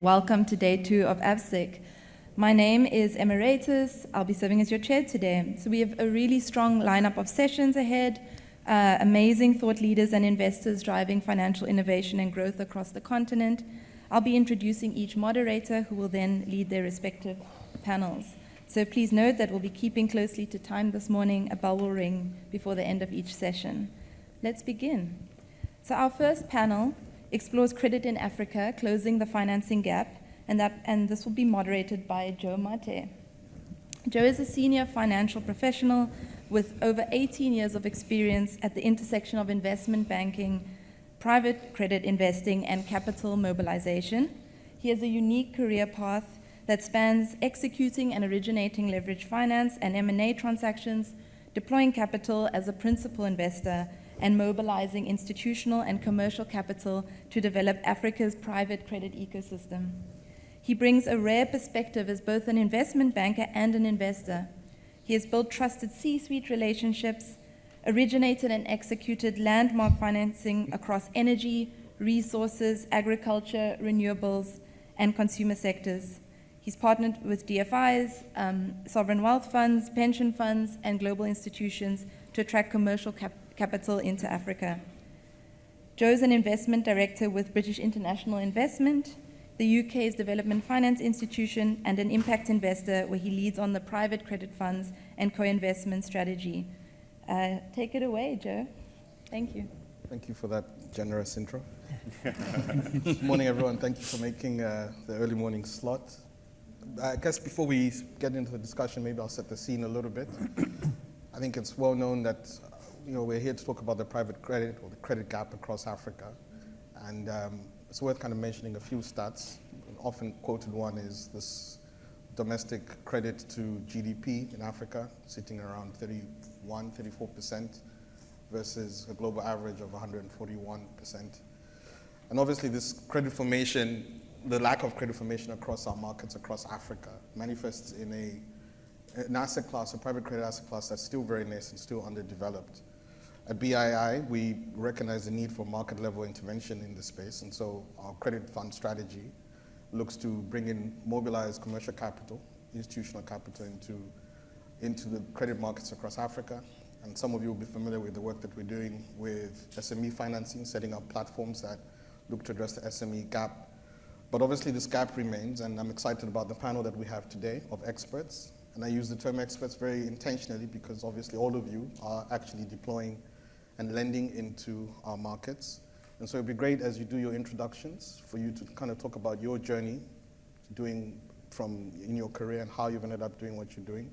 Welcome to day 2 of AFSIC. My name is Innovators. I'll be serving as your chair today. So we have a really strong lineup of sessions ahead, amazing thought leaders and investors driving financial innovation and growth across the continent. I'll be introducing each moderator who will then lead their respective panels. So please note that we'll be keeping closely to time this morning. A bell will ring before the end of each session. Let's begin. So our first panel explores credit in Africa, closing the financing gap, and this will be moderated by Joe Mate. Joe is a senior financial professional with over 18 years of experience at the intersection of investment banking, private credit investing, and capital mobilization. He has a unique career path that spans executing and originating leverage finance and M&A transactions, deploying capital as a principal investor, and mobilizing institutional and commercial capital to develop Africa's private credit ecosystem. He brings a rare perspective as both an investment banker and an investor. He has built trusted C-suite relationships, originated and executed landmark financing across energy, resources, agriculture, renewables, and consumer sectors. He's partnered with DFIs, sovereign wealth funds, pension funds, and global institutions to attract commercial capital into Africa. Joe's an investment director with British International Investment, the UK's Development Finance Institution, and an impact investor where he leads on the private credit funds and co-investment strategy. Take it away, Joe. Thank you. Thank you for that generous intro. Good morning, everyone. Thank you for making the early morning slot. I guess before we get into the discussion, maybe I'll set the scene a little bit. I think it's well known that we're here to talk about the private credit or the credit gap across Africa. And it's worth kind of mentioning a few stats. An often quoted one is this domestic credit to GDP in Africa, sitting around 34% versus a global average of 141%. And obviously this credit formation, the lack of credit formation across our markets across Africa manifests in an asset class, a private credit asset class that's still very nascent, still underdeveloped. At BII, we recognize the need for market-level intervention in this space, and so our credit fund strategy looks to bring in mobilized commercial capital, institutional capital into the credit markets across Africa. And some of you will be familiar with the work that we're doing with SME financing, setting up platforms that look to address the SME gap. But obviously this gap remains, and I'm excited about the panel that we have today of experts. And I use the term experts very intentionally because obviously all of you are actually deploying and lending into our markets. And so it'd be great as you do your introductions for you to kind of talk about your journey doing from in your career and how you've ended up doing what you're doing.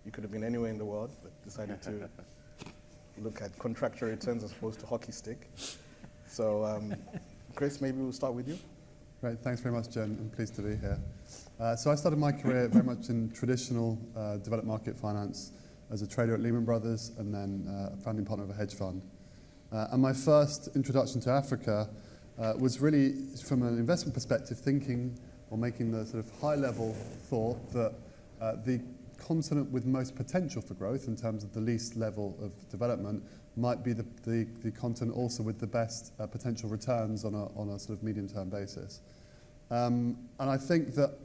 You could have been anywhere in the world, but decided to look at contractual returns as opposed to hockey stick. So Chris, maybe we'll start with you. Great, thanks very much, Jen. I'm pleased to be here. So I started my career very much in traditional developed market finance as a trader at Lehman Brothers and then a founding partner of a hedge fund. And my first introduction to Africa was really from an investment perspective, thinking or making the sort of high-level thought that the continent with most potential for growth in terms of the least level of development might be the continent also with the best potential returns on a sort of medium-term basis. And I think that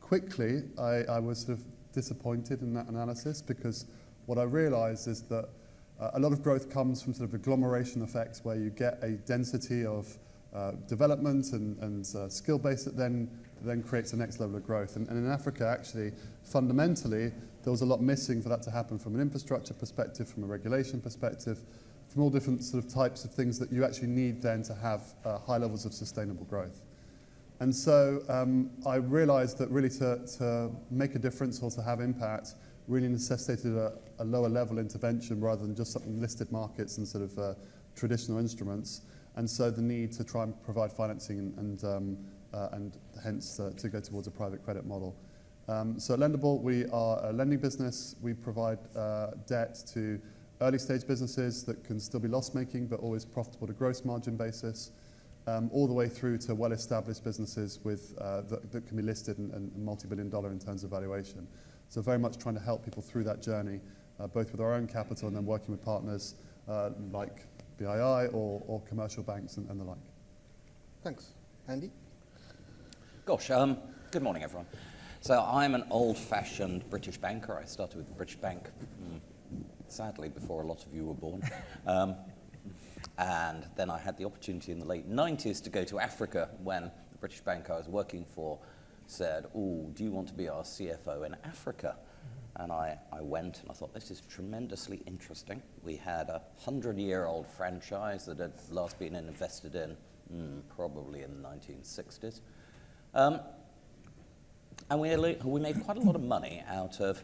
quickly I was sort of disappointed in that analysis because what I realized is that a lot of growth comes from sort of agglomeration effects where you get a density of development and skill base that then creates the next level of growth. And in Africa, actually, fundamentally, there was a lot missing for that to happen from an infrastructure perspective, from a regulation perspective, from all different sort of types of things that you actually need then to have high levels of sustainable growth. And so I realized that really to make a difference or to have impact really necessitated a lower level intervention rather than just something listed markets and sort of traditional instruments. And so the need to try and provide financing and hence to go towards a private credit model. So at Lendable, we are a lending business. We provide debt to early stage businesses that can still be loss-making but always profitable to gross margin basis, all the way through to well-established businesses with that can be listed and multi-billion dollar in terms of valuation. So very much trying to help people through that journey, both with our own capital and then working with partners like BII or commercial banks and the like. Thanks. Andy? Gosh, good morning, everyone. So I'm an old-fashioned British banker. I started with the British Bank, sadly, before a lot of you were born. And then I had the opportunity in the late 90s to go to Africa when the British bank I was working for said, "Oh, do you want to be our CFO in Africa?" And I went, and I thought, this is tremendously interesting. We had a 100-year-old franchise that had last been invested in probably in the 1960s. And we made quite a lot of money out of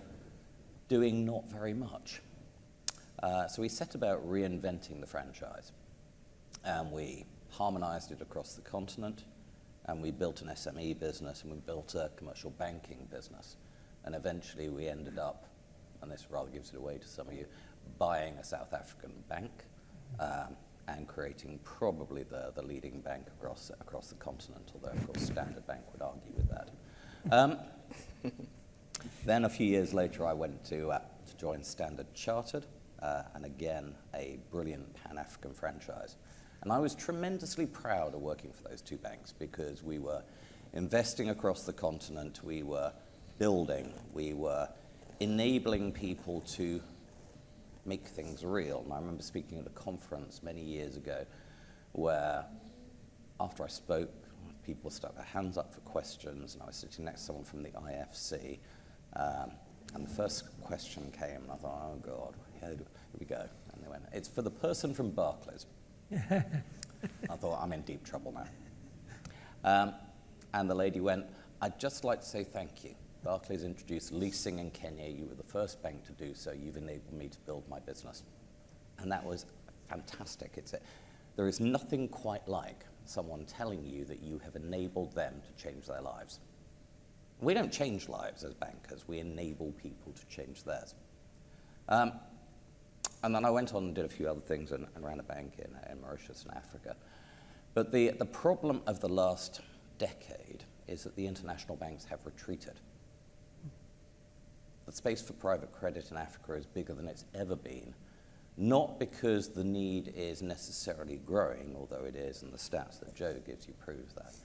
doing not very much. So we set about reinventing the franchise. And we harmonized it across the continent, and we built an SME business, and we built a commercial banking business. And eventually we ended up, and this rather gives it away to some of you, buying a South African bank and creating probably the leading bank across the continent, although of course Standard Bank would argue with that. Then a few years later I went to join Standard Chartered, and again a brilliant Pan-African franchise. And I was tremendously proud of working for those two banks because we were investing across the continent, we were building, we were enabling people to make things real. And I remember speaking at a conference many years ago where after I spoke, people stuck their hands up for questions, and I was sitting next to someone from the AFSIC, and the first question came, and I thought, oh God, here we go. And they went, "It's for the person from Barclays." I thought, I'm in deep trouble now. And the lady went, "I'd just like to say thank you. Barclays introduced leasing in Kenya. You were the first bank to do so. You've enabled me to build my business." And that was fantastic. There is nothing quite like someone telling you that you have enabled them to change their lives. We don't change lives as bankers. We enable people to change theirs. And then I went on and did a few other things and ran a bank in Mauritius and Africa. But the problem of the last decade is that the international banks have retreated. The space for private credit in Africa is bigger than it's ever been, not because the need is necessarily growing, although it is, and the stats that Joe gives you prove that,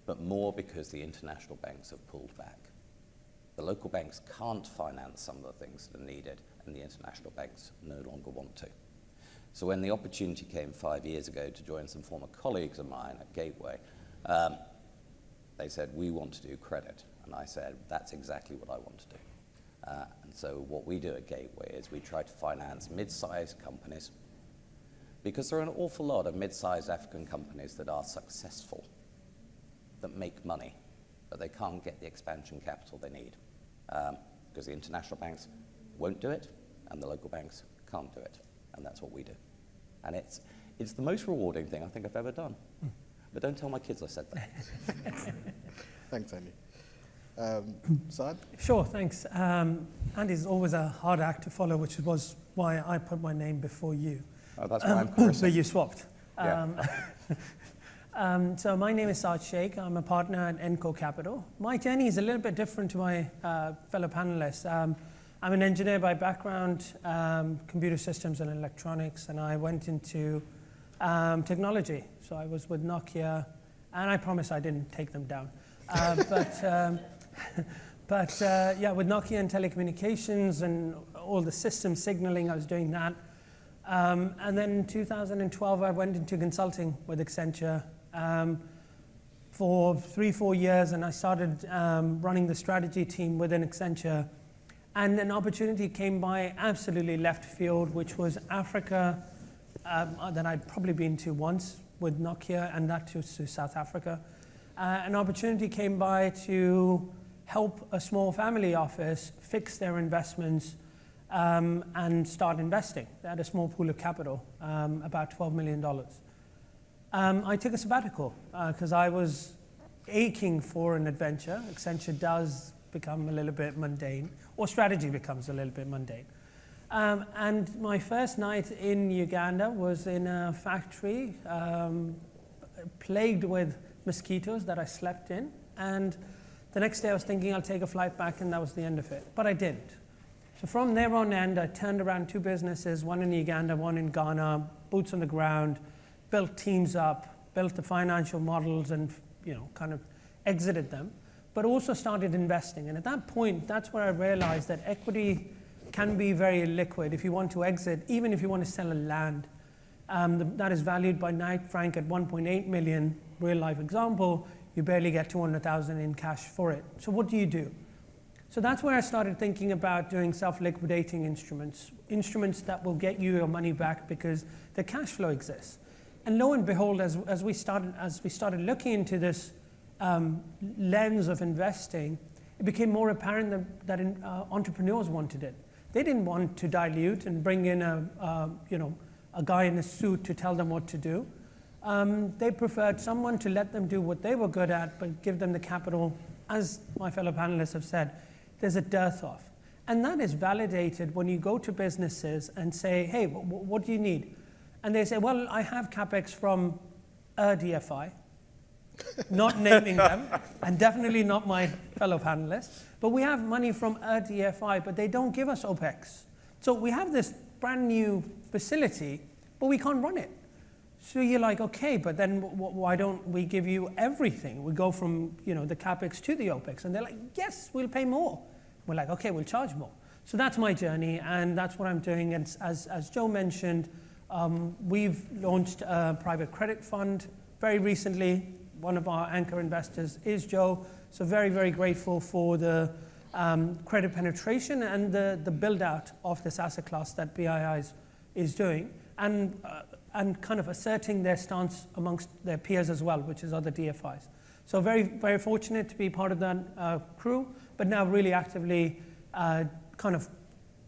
but more because the international banks have pulled back. The local banks can't finance some of the things that are needed, and the international banks no longer want to. So when the opportunity came 5 years ago to join some former colleagues of mine at Gateway, they said, "We want to do credit." And I said, "That's exactly what I want to do." And so what we do at Gateway is we try to finance mid-sized companies, because there are an awful lot of mid-sized African companies that are successful, that make money, but they can't get the expansion capital they need, because the international banks won't do it, and the local banks can't do it, and that's what we do. And it's the most rewarding thing I think I've ever done. But don't tell my kids I said that. Thanks, Andy. Saad? Sure, thanks. Andy's always a hard act to follow, which was why I put my name before you. Oh, that's why I'm cursing. So you swapped. Yeah. So my name is Saad Sheikh. I'm a partner at Enco Capital. My journey is a little bit different to my fellow panelists. I'm an engineer by background, computer systems and electronics, and I went into technology. So I was with Nokia, and I promise I didn't take them down. But with Nokia and telecommunications and all the system signaling, I was doing that. And then in 2012, I went into consulting with Accenture for 3-4 years, and I started running the strategy team within Accenture. And an opportunity came by absolutely left field, which was Africa, that I'd probably been to once with Nokia, and that to South Africa. An opportunity came by to help a small family office fix their investments and start investing. They had a small pool of capital, about $12 million. I took a sabbatical because I was aching for an adventure. Accenture does become a little bit mundane, or strategy becomes a little bit mundane. And my first night in Uganda was in a factory plagued with mosquitoes that I slept in. And the next day I was thinking I'll take a flight back, and that was the end of it. But I didn't. So from there on end, I turned around 2 businesses, one in Uganda, one in Ghana, boots on the ground, built teams up, built the financial models, and kind of exited them. but also started investing. And at that point, that's where I realized that equity can be very liquid. If you want to exit, even if you want to sell a land, that is valued by Knight Frank at 1.8 million, real life example, you barely get 200,000 in cash for it. So what do you do? So that's where I started thinking about doing self-liquidating instruments that will get you your money back because the cash flow exists. And lo and behold, as we started looking into this lens of investing, it became more apparent that entrepreneurs wanted it. They didn't want to dilute and bring in a guy in a suit to tell them what to do. They preferred someone to let them do what they were good at, but give them the capital, as my fellow panelists have said, there's a dearth of. And that is validated when you go to businesses and say, hey, what do you need? And they say, well, I have CapEx from a DFI, not naming them, and definitely not my fellow panelists, but we have money from a DFI, but they don't give us OPEX. So we have this brand new facility, but we can't run it. So you're like, okay, but then why don't we give you everything? We go from the CapEx to the OPEX. And they're like, yes, we'll pay more. We're like, okay, we'll charge more. So that's my journey, and that's what I'm doing. And as Joe mentioned, we've launched a private credit fund very recently. One of our anchor investors is Joe. So very, very grateful for the credit penetration and the build out of this asset class that BII is doing. And kind of asserting their stance amongst their peers as well, which is other DFIs. So very, very fortunate to be part of that crew, but now really actively kind of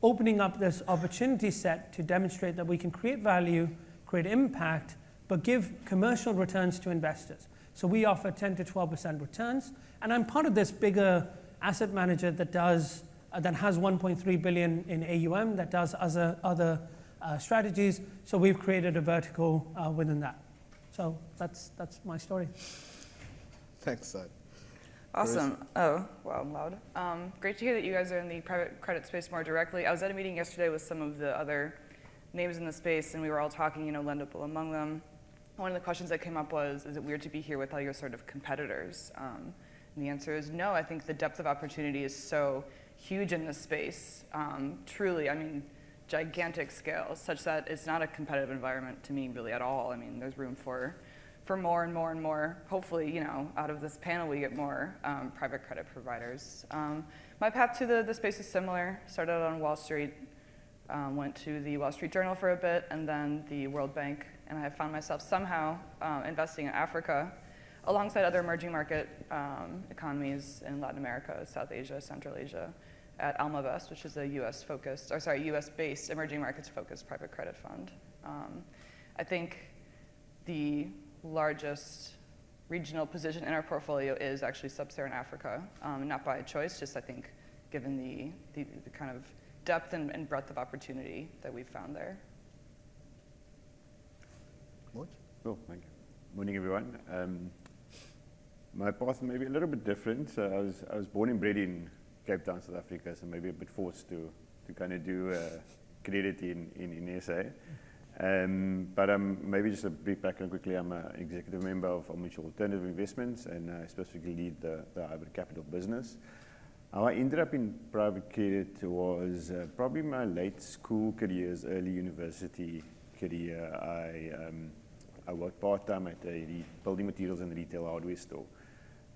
opening up this opportunity set to demonstrate that we can create value, create impact, but give commercial returns to investors. So we offer 10 to 12% returns, and I'm part of this bigger asset manager that has 1.3 billion in AUM, that does other strategies. So we've created a vertical within that. So that's my story. Thanks, Sid. Awesome. Oh, wow, I'm loud. Great to hear that you guys are in the private credit space more directly. I was at a meeting yesterday with some of the other names in the space, and we were all talking, Lendable among them. One of the questions that came up was, is it weird to be here with all your sort of competitors? And the answer is no. I think the depth of opportunity is so huge in this space. Truly, gigantic scale, such that it's not a competitive environment to me really at all. There's room for more and more and more. Hopefully, out of this panel we get more private credit providers. My path to the space is similar. Started out on Wall Street, went to the Wall Street Journal for a bit, and then the World Bank, and I found myself somehow investing in Africa alongside other emerging market economies in Latin America, South Asia, Central Asia, at AlmaVest, which is a US-based emerging markets-focused private credit fund. I think the largest regional position in our portfolio is actually sub-Saharan Africa, not by choice, just I think given the kind of depth and breadth of opportunity that we've found there. Cool, thank you. Morning, everyone. My path may be a little bit different. So I was born and bred in Cape Town, South Africa, so maybe a bit forced to kind of do credit in SA. But maybe just a brief background quickly. I'm an executive member of Mutual Alternative Investments, and I specifically lead the hybrid capital business. How I ended up in private credit was probably my late school careers, early university career. I worked part-time at a building materials and retail hardware store.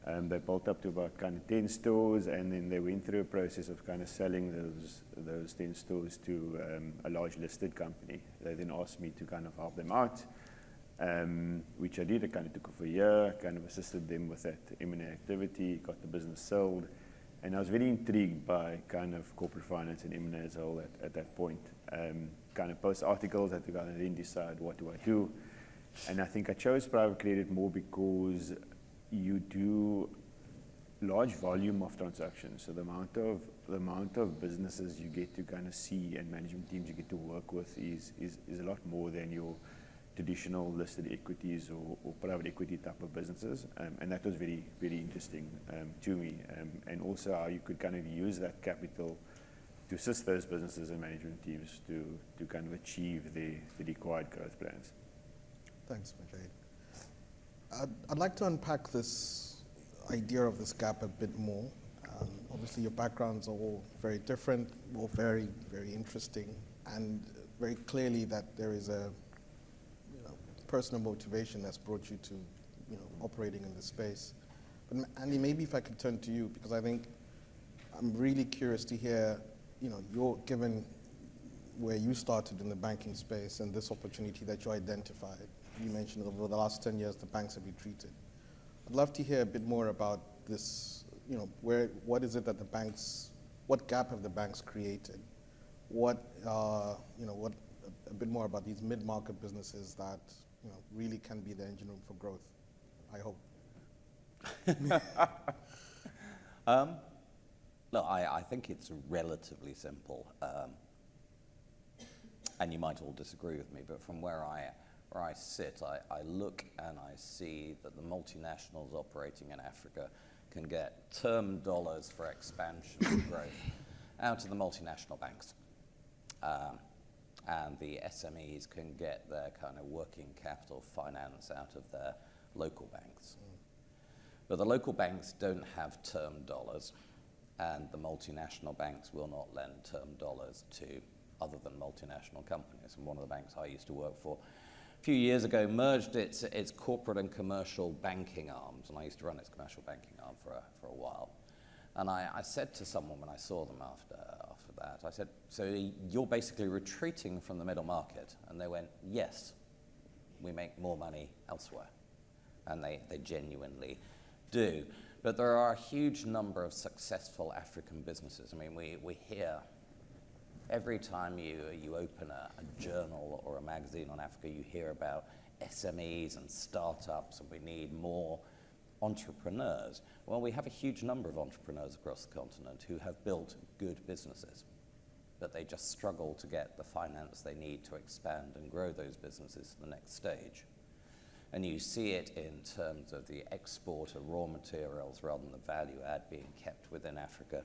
They built up to about kind of 10 stores, and then they went through a process of kind of selling those 10 stores to a large listed company. They then asked me to kind of help them out, which I did. I kind of took it for a year, kind of assisted them with that M&A activity, got the business sold, and I was very intrigued by kind of corporate finance and M&A as a whole at that point. Kind of post articles, I had to kind of then decide what do I do. And I think I chose private credit more because you do large volume of transactions. So the amount of businesses you get to kind of see and management teams you get to work with is a lot more than your traditional listed equities or private equity type of businesses. And that was very, very interesting to me. And also how you could kind of use that capital to assist those businesses and management teams to kind of achieve the required growth plans. Thanks, Majid. I'd like to unpack this idea of this gap a bit more. Obviously, your backgrounds are all very different, all very, very interesting, and very clearly that there is a personal motivation that's brought you to operating in this space. But Andy, maybe if I could turn to you, because I think I'm really curious to hear, you're given where you started in the banking space and this opportunity that you identified. You mentioned over the last 10 years the banks have retreated. I'd love to hear a bit more about this, what is it that what gap have the banks created? A bit more about these mid-market businesses that, really can be the engine room for growth, I hope. Look, I think it's relatively simple, and you might all disagree with me, but from where I sit, I look and I see that the multinationals operating in Africa can get term dollars for expansion and growth out of the multinational banks. And the SMEs can get their kind of working capital finance out of their local banks. But the local banks don't have term dollars, and the multinational banks will not lend term dollars to other than multinational companies. And one of the banks I used to work for a few years ago merged its corporate and commercial banking arms, and I used to run its commercial banking arm for a while. And I said to someone when I saw them after that, I said, so you're basically retreating from the middle market? And they went, yes, we make more money elsewhere. And they genuinely do. But there are a huge number of successful African businesses. I mean, we hear every time you open a journal or a magazine on Africa, you hear about SMEs and startups, and we need more entrepreneurs. Well, we have a huge number of entrepreneurs across the continent who have built good businesses, but they just struggle to get the finance they need to expand and grow those businesses to the next stage. And you see it in terms of the export of raw materials rather than the value add being kept within Africa.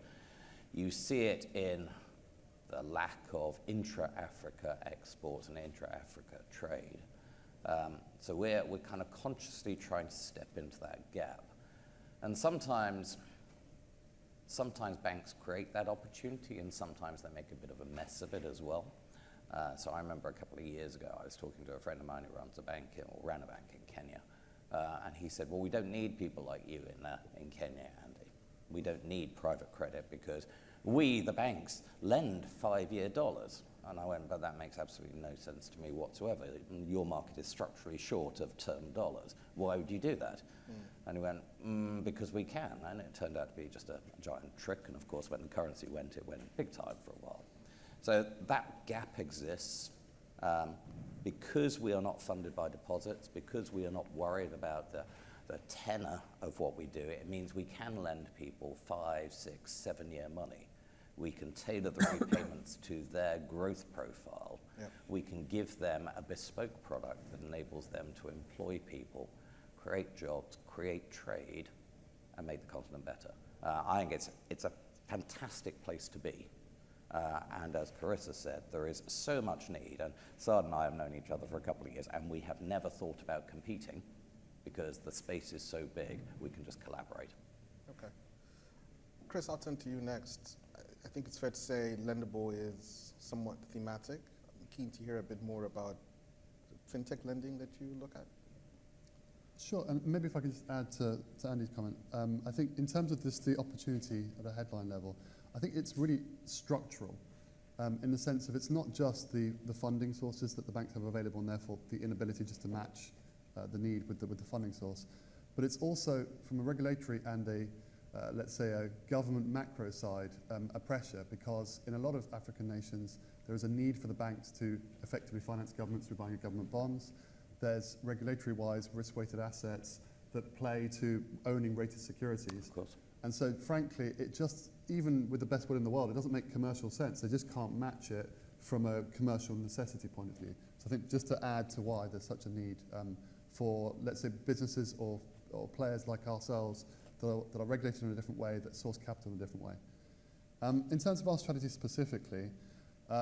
You see it in the lack of intra-Africa export and intra-Africa trade. So we're kind of consciously trying to step into that gap. And sometimes banks create that opportunity, and sometimes they make a bit of a mess of it as well. So I remember a couple of years ago, I was talking to a friend of mine who runs a bank, or ran a bank in Kenya, and he said, well, we don't need people like you in Kenya, Andy. We don't need private credit because we, the banks, lend 5-year dollars. And I went, but that makes absolutely no sense to me whatsoever. Your market is structurally short of term dollars. Why would you do that? And he went, because we can. And it turned out to be just a giant trick. And of course, when the currency went, it went big time for a while. So that gap exists because we are not funded by deposits, because we are not worried about the tenor of what we do. It means we can lend people 5, 6, 7-year money. We can tailor the repayments to their growth profile. Yep. We can give them a bespoke product that enables them to employ people, create jobs, create trade, and make the continent better. I think it's a fantastic place to be. And as Carissa said, there is so much need. And Saad and I have known each other for a couple of years, and we have never thought about competing because the space is so big, we can just collaborate. Okay. Chris, I'll turn to you next. I think it's fair to say Lendable is somewhat thematic. I'm keen to hear a bit more about the fintech lending that you look at. Sure, and maybe if I could just add to Andy's comment. I think in terms of the opportunity at a headline level, I think it's really structural in the sense of it's not just the funding sources that the banks have available and therefore the inability just to match the need with the funding source, but it's also from a regulatory and let's say a government macro side, a pressure, because in a lot of African nations, there is a need for the banks to effectively finance governments through buying government bonds. There's regulatory-wise risk-weighted assets that play to owning rated securities. Of course. And so, frankly, it just, even with the best will in the world, it doesn't make commercial sense. They just can't match it from a commercial necessity point of view. So I think just to add to why there's such a need for, let's say, businesses or players like ourselves that are regulated in a different way, that source capital in a different way. In terms of our strategy specifically,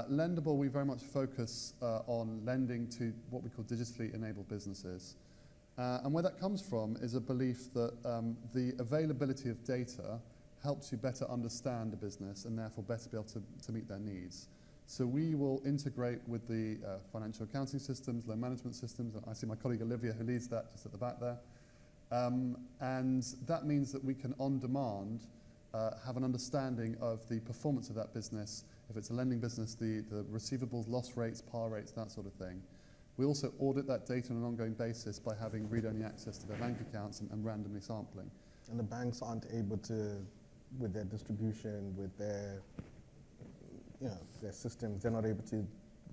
Lendable, we very much focus on lending to what we call digitally enabled businesses. And where that comes from is a belief that the availability of data helps you better understand a business and therefore better be able to meet their needs. So we will integrate with the financial accounting systems, loan management systems. I see my colleague Olivia who leads that just at the back there. And that means that we can, on demand, have an understanding of the performance of that business. If it's a lending business, the receivables, loss rates, par rates, that sort of thing. We also audit that data on an ongoing basis by having read-only access to their bank accounts and randomly sampling. And the banks aren't able to, with their distribution, with their, their systems, they're not able to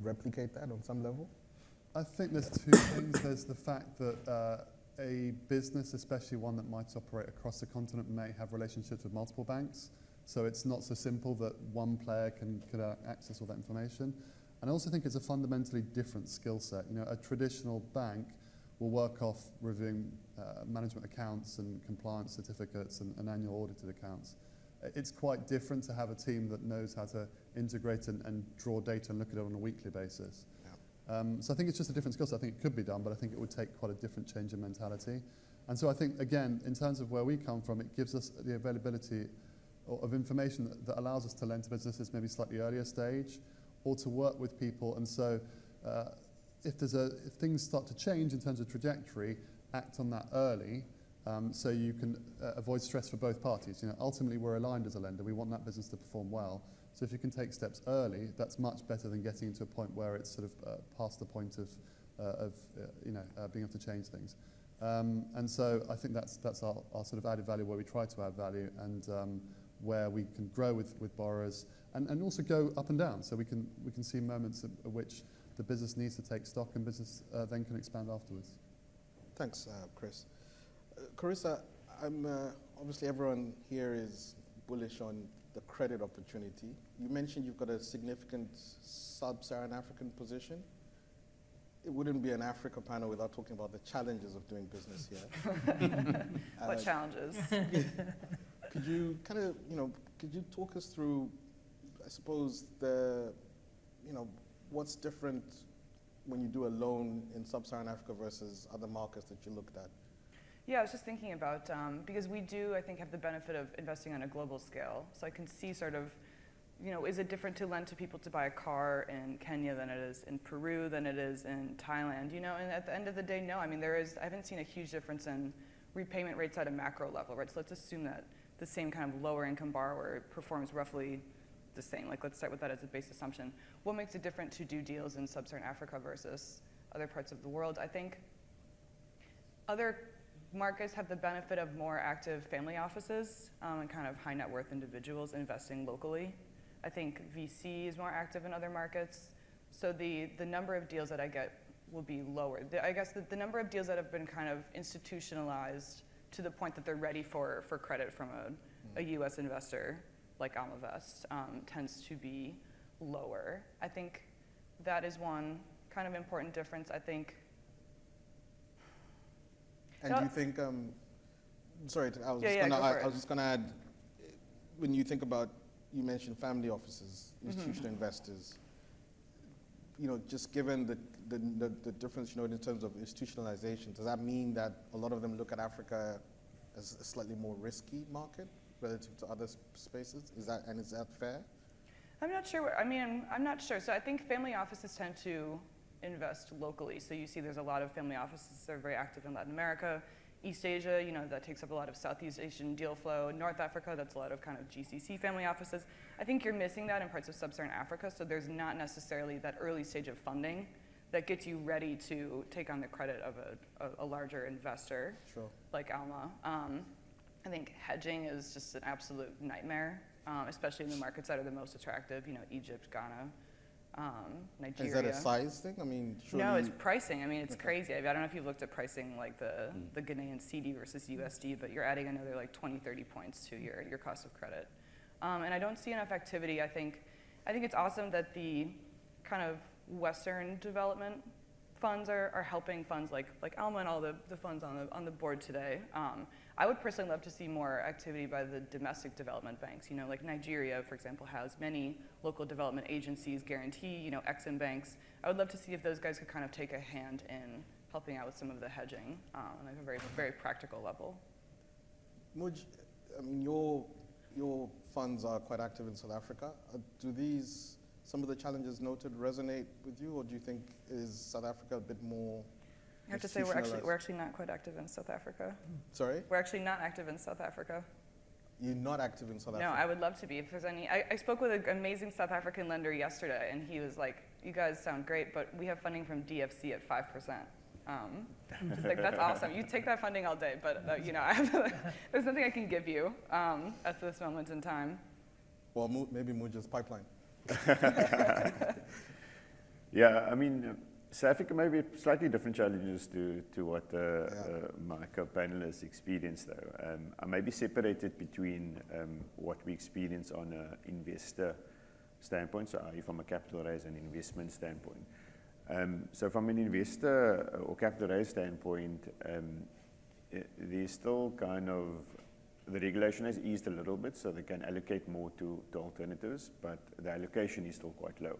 replicate that on some level? I think there's two things. There's the fact that a business, especially one that might operate across the continent, may have relationships with multiple banks. So it's not so simple that one player can access all that information. And I also think it's a fundamentally different skill set. A traditional bank will work off reviewing management accounts and compliance certificates and annual audited accounts. It's quite different to have a team that knows how to integrate and draw data and look at it on a weekly basis. So I think it's just a different skill set. I think it could be done, but I think it would take quite a different change in mentality. And so I think, again, in terms of where we come from, it gives us the availability of information that allows us to lend to businesses maybe slightly earlier stage, or to work with people. And so if things start to change in terms of trajectory, act on that early, so you can avoid stress for both parties. Ultimately, we're aligned as a lender. We want that business to perform well. So if you can take steps early, that's much better than getting into a point where it's sort of past the point of being able to change things. And so I think that's our sort of added value, where we try to add value, and where we can grow with borrowers and also go up and down. So we can see moments at which the business needs to take stock and business then can expand afterwards. Thanks, Chris. Carissa, obviously everyone here is bullish on the credit opportunity. You mentioned you've got a significant sub-Saharan African position. It wouldn't be an Africa panel without talking about the challenges of doing business here. What challenges? Could you could you talk us through, I suppose, what's different when you do a loan in sub-Saharan Africa versus other markets that you looked at? Yeah, I was just thinking about, because we do, I think, have the benefit of investing on a global scale. So I can see sort of, is it different to lend to people to buy a car in Kenya than it is in Peru, than it is in Thailand, And at the end of the day, no. I mean, I haven't seen a huge difference in repayment rates at a macro level, right? So let's assume that the same kind of lower income borrower performs roughly the same. Like, let's start with that as a base assumption. What makes it different to do deals in sub-Saharan Africa versus other parts of the world? I think other markets have the benefit of more active family offices and kind of high net worth individuals investing locally. I think VC is more active in other markets. So the number of deals that I get will be lower. I guess the number of deals that have been kind of institutionalized to the point that they're ready for credit from a US investor like Almavest tends to be lower. I think that is one kind of important difference. I think. And do you think, I was just going to add, when you think about, you mentioned family offices, institutional investors, just given the difference, in terms of institutionalization, does that mean that a lot of them look at Africa as a slightly more risky market relative to other spaces? Is that fair? I'm not sure. I'm not sure. So I think family offices tend to invest locally. So you see there's a lot of family offices that are very active in Latin America. East Asia, that takes up a lot of Southeast Asian deal flow. North Africa, that's a lot of kind of GCC family offices. I think you're missing that in parts of sub-Saharan Africa, so there's not necessarily that early stage of funding that gets you ready to take on the credit of a larger investor like Alma. I think hedging is just an absolute nightmare, especially in the markets that are the most attractive, Egypt, Ghana, Nigeria. Is that a size thing? Surely no, it's pricing. It's crazy. I don't know if you've looked at pricing like the Ghanaian CD versus USD, but you're adding another like 20, 30 points to your cost of credit. And I don't see enough activity. I think it's awesome that the kind of Western development funds are helping funds like Alma and all the funds on the board today. I would personally love to see more activity by the domestic development banks. Like Nigeria, for example, has many local development agencies, guarantee, Exim banks. I would love to see if those guys could kind of take a hand in helping out with some of the hedging on like a very, very practical level. Muj, I mean, your funds are quite active in South Africa. Do these, some of the challenges noted, resonate with you, or do you think is South Africa a bit more I have to say we're actually not quite active in South Africa. Sorry? We're actually not active in South Africa. You're not active in South No, Africa? I would love to be. If there's any, I spoke with an amazing South African lender yesterday, and he was like, "You guys sound great, but we have funding from DFC at 5%." Just like, that's awesome. You take that funding all day, but you know, there's nothing I can give you at this moment in time. Well, maybe Muj's pipeline. Yeah, I mean, South Africa may be slightly different challenges to what my co-panelists experienced, though. I may be separated between what we experience on an investor standpoint, so from a capital raise and investment standpoint. So from an investor or capital raise standpoint, there's still kind of, the regulation has eased a little bit, so they can allocate more to alternatives, but the allocation is still quite low.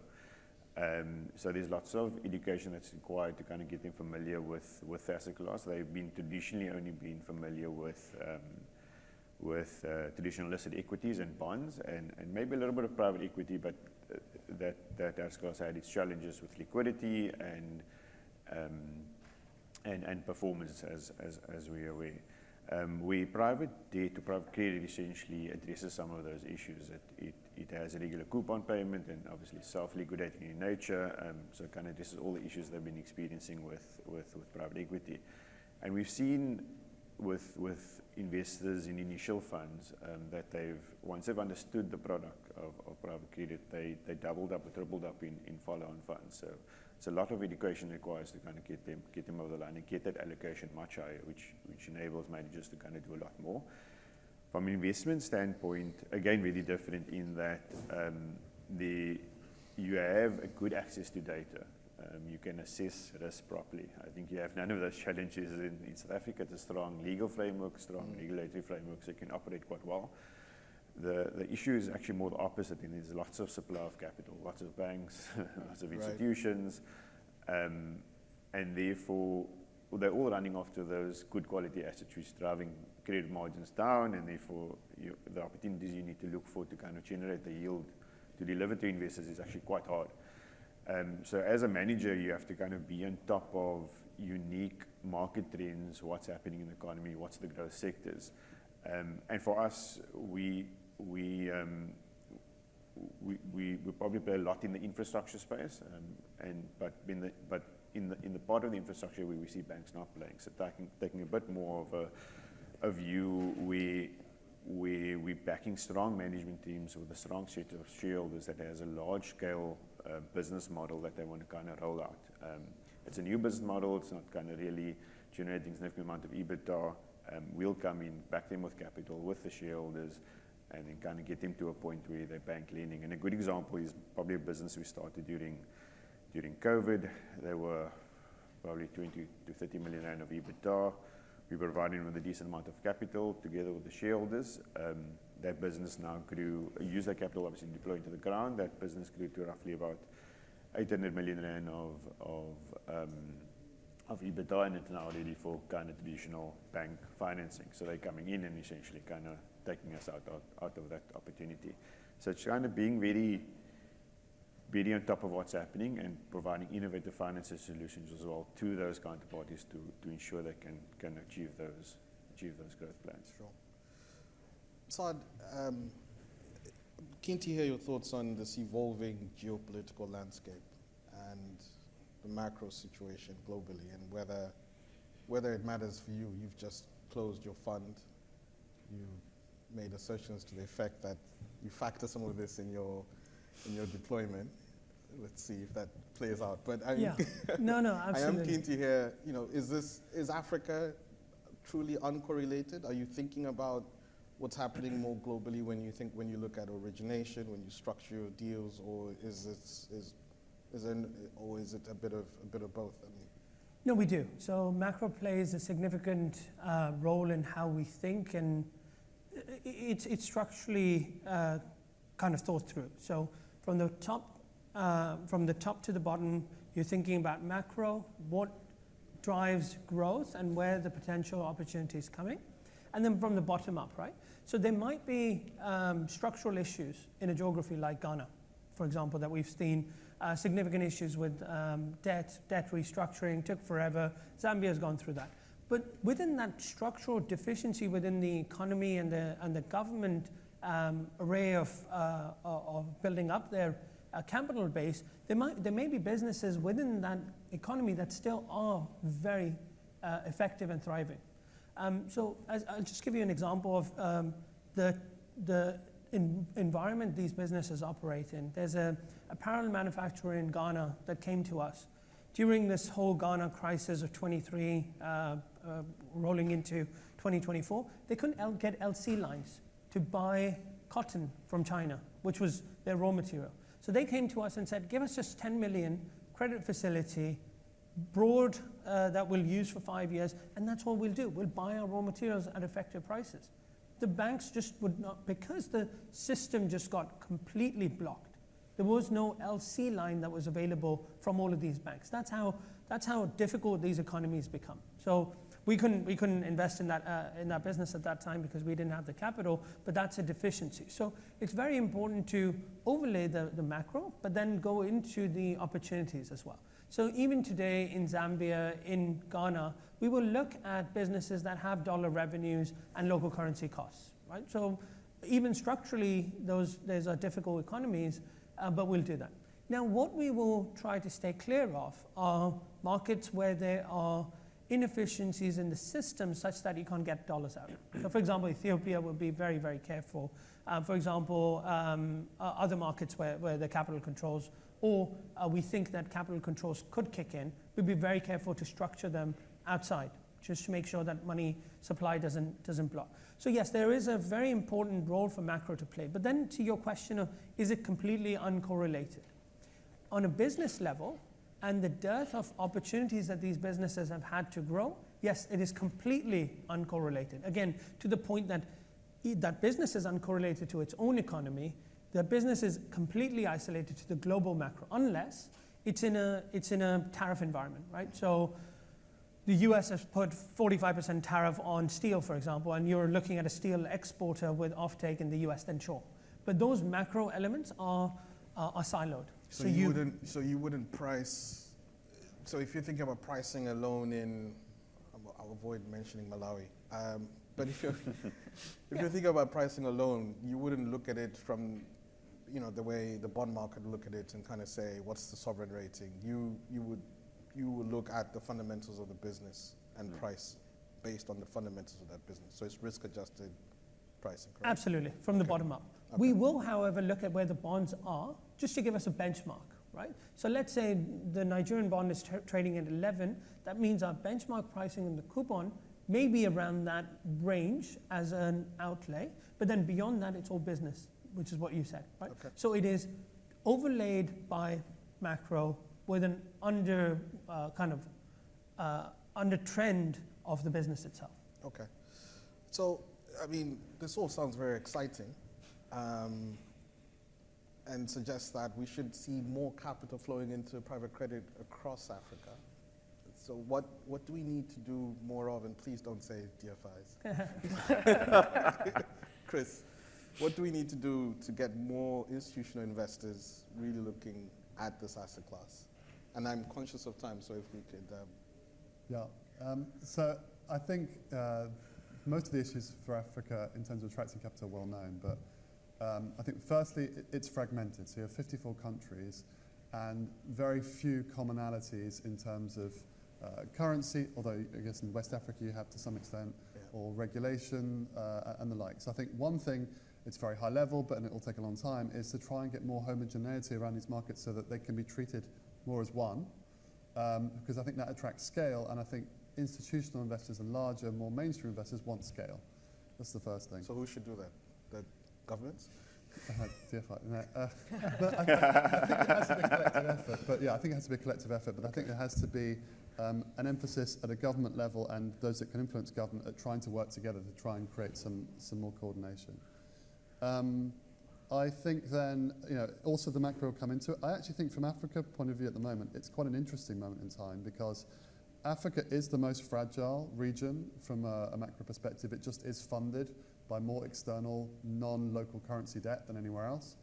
So there's lots of education that's required to kind of get them familiar with the asset class. They've been traditionally only been familiar with traditional listed equities and bonds, and maybe a little bit of private equity, but that asset class had its challenges with liquidity and performance, as we are aware. Where private debt or private credit essentially addresses some of those issues. It has a regular coupon payment and obviously self-liquidating in nature, so it kind of addresses all the issues they've been experiencing with private equity. And we've seen with investors in initial funds that once they've understood the product of private credit, they doubled up or tripled up in follow-on funds. So it's a lot of education requires to kind of get them over the line and get that allocation much higher, which enables managers to kind of do a lot more. From an investment standpoint, again, really different in that you have a good access to data. You can assess risk properly. I think you have none of those challenges in South Africa. It's a strong legal framework, strong regulatory framework, so you can operate quite well. The issue is actually more the opposite, and there's lots of supply of capital, lots of banks, lots of institutions, and therefore they're all running after those good quality assets, which is driving credit margins down, and therefore the opportunities you need to look for to kind of generate the yield to deliver to investors is actually quite hard. So as a manager, you have to kind of be on top of unique market trends, what's happening in the economy, what's the growth sectors. And for us, we probably play a lot in the infrastructure space, but in the part of the infrastructure where we see banks not playing, so taking a bit more of a view where we're backing strong management teams with a strong set of shareholders that has a large-scale business model that they want to kind of roll out. It's a new business model. It's not kind of really generating a significant amount of EBITDA. We'll come in, back them with capital, with the shareholders, and then kind of get them to a point where they're bank lending. And a good example is probably a business we started during COVID. They were probably 20 to 30 million rand of EBITDA. We were providing with a decent amount of capital together with the shareholders. That business now grew, used that capital obviously deployed into the ground. That business grew to roughly about 800 million rand of EBITDA, and it's now ready for kind of traditional bank financing. So they're coming in and essentially kind of taking us out of that opportunity. So it's kind of being very on top of what's happening and providing innovative financial solutions as well to those counterparties to ensure they can achieve those growth plans. Sure. Saad, keen to hear your thoughts on this evolving geopolitical landscape and the macro situation globally, and whether it matters for you. You've just closed your fund. You made assertions to the effect that you factor some of this in your deployment. Let's see if that plays out. But absolutely. I am keen to hear, is Africa truly uncorrelated? Are you thinking about what's happening more globally when you look at origination, when you structure your deals, or is it a bit of both? I mean, no, we do. So macro plays a significant role in how we think, and it's structurally kind of thought through. So from the top to the bottom, you're thinking about macro. drives growth and where the potential opportunity is coming. And then from the bottom up, right? So there might be structural issues in a geography like Ghana, for example, that we've seen significant issues with debt restructuring, took forever. Zambia's gone through that. But within that structural deficiency within the economy and the government array of building up their capital base, there may be businesses within that economy that still are very effective and thriving. So I'll just give you an example of the environment these businesses operate in. There's a apparel manufacturer in Ghana that came to us during this whole Ghana crisis of 23 rolling into 2024. They couldn't get LC lines to buy cotton from China, which was their raw material. So they came to us and said, give us just 10 million credit facility, broad, that we'll use for 5 years, and that's all we'll do. We'll buy our raw materials at effective prices. The banks just would not, because the system just got completely blocked. There was no LC line that was available from all of these banks. That's how difficult these economies become. So we couldn't invest in that business at that time because we didn't have the capital, but that's a deficiency. So it's very important to overlay the macro, but then go into the opportunities as well. So even today in Zambia, in Ghana, we will look at businesses that have dollar revenues and local currency costs, right? So even structurally, those are difficult economies, but we'll do that. Now, what we will try to stay clear of are markets where there are inefficiencies in the system such that you can't get dollars out. So for example, Ethiopia will be very, very careful. For example, other markets where the capital controls, or we think that capital controls could kick in, we'll be very careful to structure them outside, just to make sure that money supply doesn't block. So yes, there is a very important role for macro to play. But then to your question of, is it completely uncorrelated? On a business level, and the dearth of opportunities that these businesses have had to grow, yes, it is completely uncorrelated. Again, to the point that that business is uncorrelated to its own economy, the business is completely isolated to the global macro, unless it's in a tariff environment, right? So the US has put 45% tariff on steel, for example, and you're looking at a steel exporter with offtake in the US, then sure. But those macro elements are siloed. So you wouldn't price. So if you're thinking about pricing alone in, I'll avoid mentioning Malawi. But if you're thinking about pricing alone, you wouldn't look at it from, the way the bond market look at it and kind of say, what's the sovereign rating? You would look at the fundamentals of the business and price based on the fundamentals of that business. So it's risk-adjusted pricing, correct? Absolutely, from the bottom up. Okay. We will, however, look at where the bonds are, just to give us a benchmark, right? So let's say the Nigerian bond is trading at 11. That means our benchmark pricing in the coupon may be around that range as an outlay, but then beyond that, it's all business, which is what you said, right? Okay. So it is overlaid by macro with an under trend of the business itself. Okay. So, I mean, this all sounds very exciting and suggests that we should see more capital flowing into private credit across Africa. So what do we need to do more of? And please don't say DFIs. Chris, what do we need to do to get more institutional investors really looking at this asset class? And I'm conscious of time, so if we could... So I think most of the issues for Africa in terms of attracting capital are well known, but I think firstly, it's fragmented. So you have 54 countries and very few commonalities in terms of currency, although I guess in West Africa you have to some extent, or regulation and the like. So I think one thing, it's very high level, but it will take a long time, is to try and get more homogeneity around these markets so that they can be treated more as one, because I think that attracts scale, and I think institutional investors and larger, more mainstream investors want scale. That's the first thing. So who should do that? The governments? DFI. No, I think it has to be a collective effort. But yeah, I think it has to be a collective effort. But I think there has to be an emphasis at a government level and those that can influence government at trying to work together to try and create some more coordination. I think then, also the macro will come into it. I actually think from Africa point of view at the moment, it's quite an interesting moment in time because Africa is the most fragile region from a macro perspective. It just is funded by more external, non-local currency debt than anywhere else.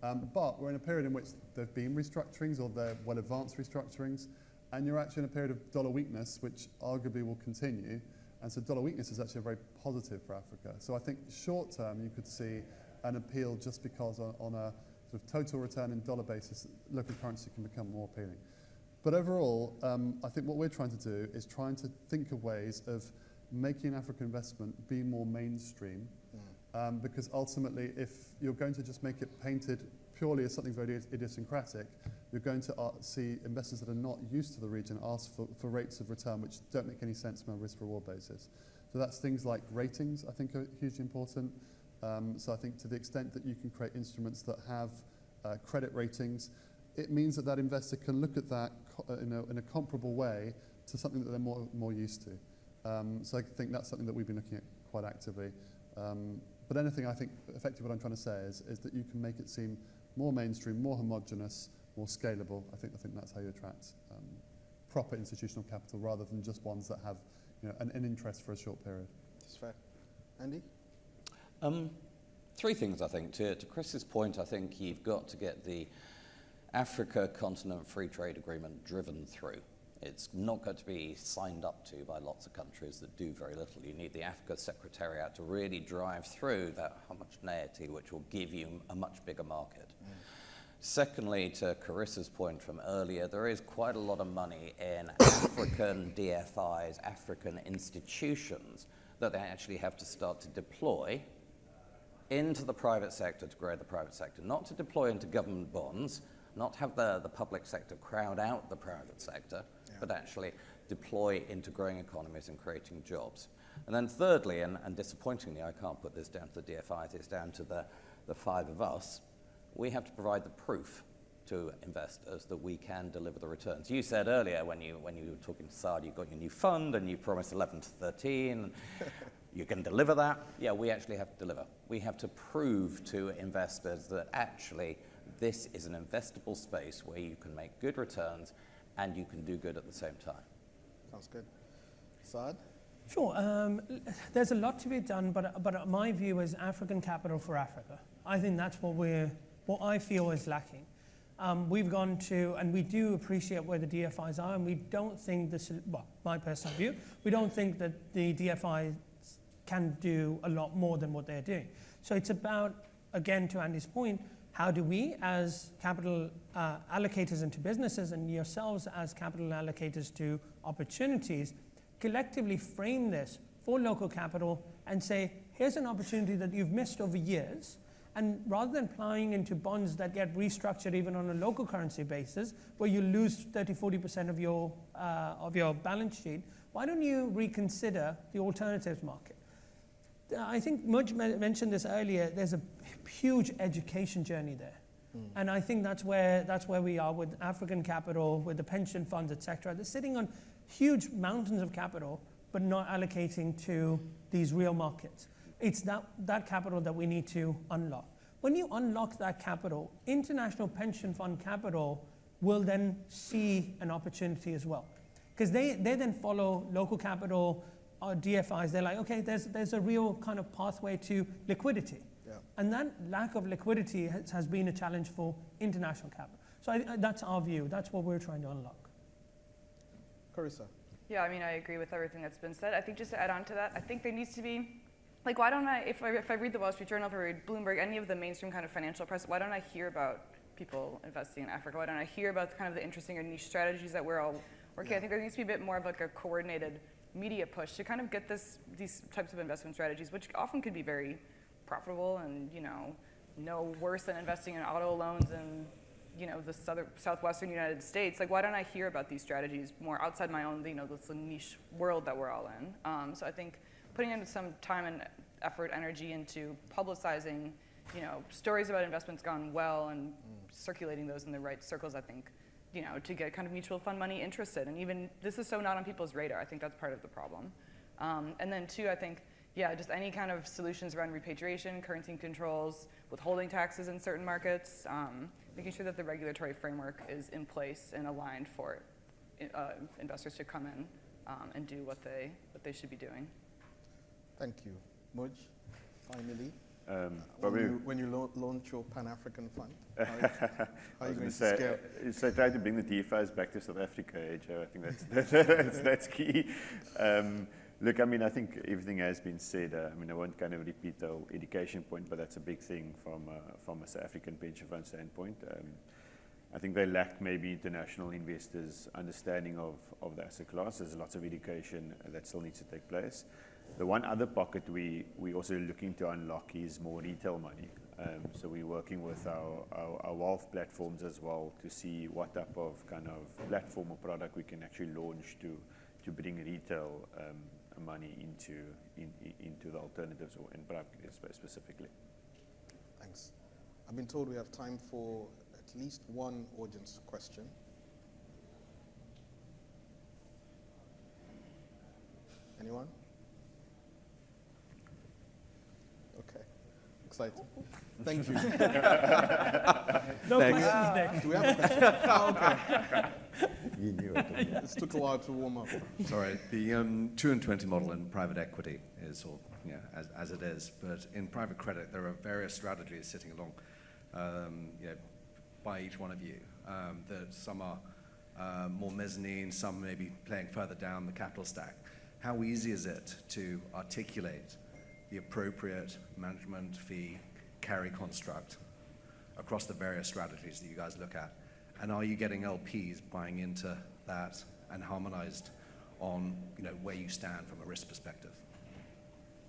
But we're in a period in which there have been restructurings or they're well-advanced restructurings, and you're actually in a period of dollar weakness, which arguably will continue. And so dollar weakness is actually very positive for Africa. So I think short term, you could see an appeal just because on a sort of total return in dollar basis, local currency can become more appealing. But overall, I think what we're trying to do is trying to think of ways of making African investment be more mainstream. Because ultimately, if you're going to just make it painted purely as something very idiosyncratic, you're going to see investors that are not used to the region ask for rates of return which don't make any sense from a risk-reward basis. So that's things like ratings, I think, are hugely important. So I think to the extent that you can create instruments that have credit ratings, it means that that investor can look at that in a comparable way to something that they're more used to. So I think that's something that we've been looking at quite actively. But anything, I think, effectively what I'm trying to say is that you can make it seem more mainstream, more homogenous, more scalable. I think that's how you attract proper institutional capital rather than just ones that have an interest for a short period. That's fair. Andy? Three things, I think. To Chris's point, I think you've got to get the Africa Continent Free Trade Agreement driven through. It's not going to be signed up to by lots of countries that do very little. You need the Africa Secretariat to really drive through that homogeneity, which will give you a much bigger market. Secondly, to Carissa's point from earlier, there is quite a lot of money in African DFIs, African institutions, that they actually have to start to deploy into the private sector to grow the private sector, not to deploy into government bonds, not have the public sector crowd out the private sector, but actually deploy into growing economies and creating jobs. And then thirdly, and disappointingly, I can't put this down to the DFIs, it's down to the five of us, we have to provide the proof to investors that we can deliver the returns. You said earlier when you were talking to Saad, you've got your new fund and you promised 11 to 13, you can deliver that. Yeah, we actually have to deliver. We have to prove to investors that actually this is an investable space where you can make good returns and you can do good at the same time. Sounds good. Saad? Sure. There's a lot to be done, but my view is African capital for Africa. I think that's what I feel is lacking. We've gone to, and we do appreciate where the DFIs are, and we don't think this is, well, my personal view, we don't think that the DFIs can do a lot more than what they're doing. So it's about, again, to Andy's point, how do we, as capital allocators into businesses and yourselves as capital allocators to opportunities, collectively frame this for local capital and say, here's an opportunity that you've missed over years, and rather than plowing into bonds that get restructured even on a local currency basis, where you lose 30-40% of your balance sheet, why don't you reconsider the alternatives market? I think Mudge mentioned this earlier, there's a huge education journey there. And I think that's where we are with African capital, with the pension funds, et cetera. They're sitting on huge mountains of capital, but not allocating to these real markets. It's that capital that we need to unlock. When you unlock that capital, international pension fund capital will then see an opportunity as well. Because they then follow local capital or DFIs. They're like, okay, there's a real kind of pathway to liquidity. Yeah. And that lack of liquidity has been a challenge for international capital. So that's our view. That's what we're trying to unlock. Carissa? Yeah, I mean, I agree with everything that's been said. I think just to add on to that, I think there needs to be, like, why don't I, if I read the Wall Street Journal, if I read Bloomberg, any of the mainstream kind of financial press, why don't I hear about people investing in Africa? Why don't I hear about kind of the interesting or niche strategies that we're all working? I think there needs to be a bit more of like a coordinated media push to kind of get these types of investment strategies, which often could be very profitable and, no worse than investing in auto loans in, the southwestern United States. Like, why don't I hear about these strategies more outside my own, this niche world that we're all in? So I think putting in some time and effort, energy into publicizing, stories about investments gone well and circulating those in the right circles, I think, to get kind of mutual fund money interested. And even this is so not on people's radar. I think that's part of the problem. And then two, I think, just any kind of solutions around repatriation, currency controls, withholding taxes in certain markets, making sure that the regulatory framework is in place and aligned for investors to come in and do what they should be doing. Thank you. Moj, finally, Probably when you launch your Pan-African fund, how are you going to say, scale? so try to bring the DFIs back to South Africa, Joe. I think that's key. Look, I mean, I think everything has been said. I mean, I won't kind of repeat the whole education point, but that's a big thing from a South African pension fund standpoint. I think they lack maybe international investors' understanding of the asset class. There's lots of education that still needs to take place. The one other pocket we also looking to unlock is more retail money. So we're working with our wealth platforms as well to see what type of kind of platform or product we can actually launch to bring retail money into the alternatives or in private credit space specifically. Thanks. I've been told we have time for at least one audience question. Anyone? Okay. Exciting. Thank you. No questions next. Do we have a question? Oh, okay. You knew it. This took a while to warm up. Sorry, the 2 and 20 model in private equity is, or as it is, but in private credit there are various strategies sitting along, by each one of you. That some are more mezzanine, some maybe playing further down the capital stack. How easy is it to articulate the appropriate management fee carry construct across the various strategies that you guys look at? And are you getting LPs buying into that and harmonized on where you stand from a risk perspective?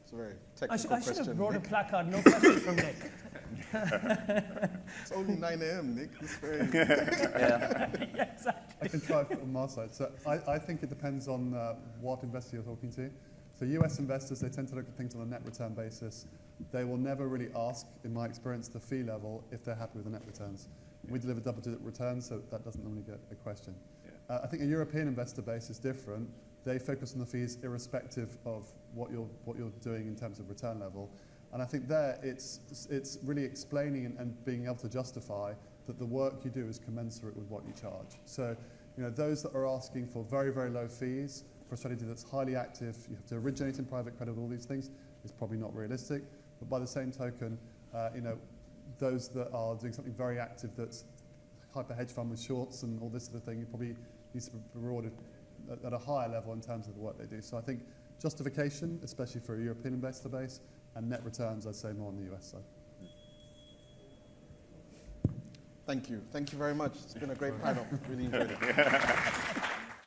It's a very I technical should question. have brought a Nick. placard. No questions from Nick. It's only 9 a.m., Nick. It's very Yeah. Yeah, exactly. I can try from my side. So I think it depends on what investor you're talking to. So US investors, they tend to look at things on a net return basis. They will never really ask, in my experience, the fee level if they're happy with the net returns. We deliver double-digit returns, so that doesn't normally get a question. Yeah. I think a European investor base is different. They focus on the fees irrespective of what you're doing in terms of return level. And I think there it's really explaining and being able to justify that the work you do is commensurate with what you charge. So those that are asking for very, very low fees for a strategy that's highly active, you have to originate in private credit, all these things, is probably not realistic. But by the same token, those that are doing something very active that's hyper hedge fund with shorts and all this sort of thing, you probably need to be rewarded at a higher level in terms of the work they do. So I think justification, especially for a European investor base, and net returns, I'd say more on the US side. Thank you. Thank you very much. It's been a great panel. Really enjoyed it.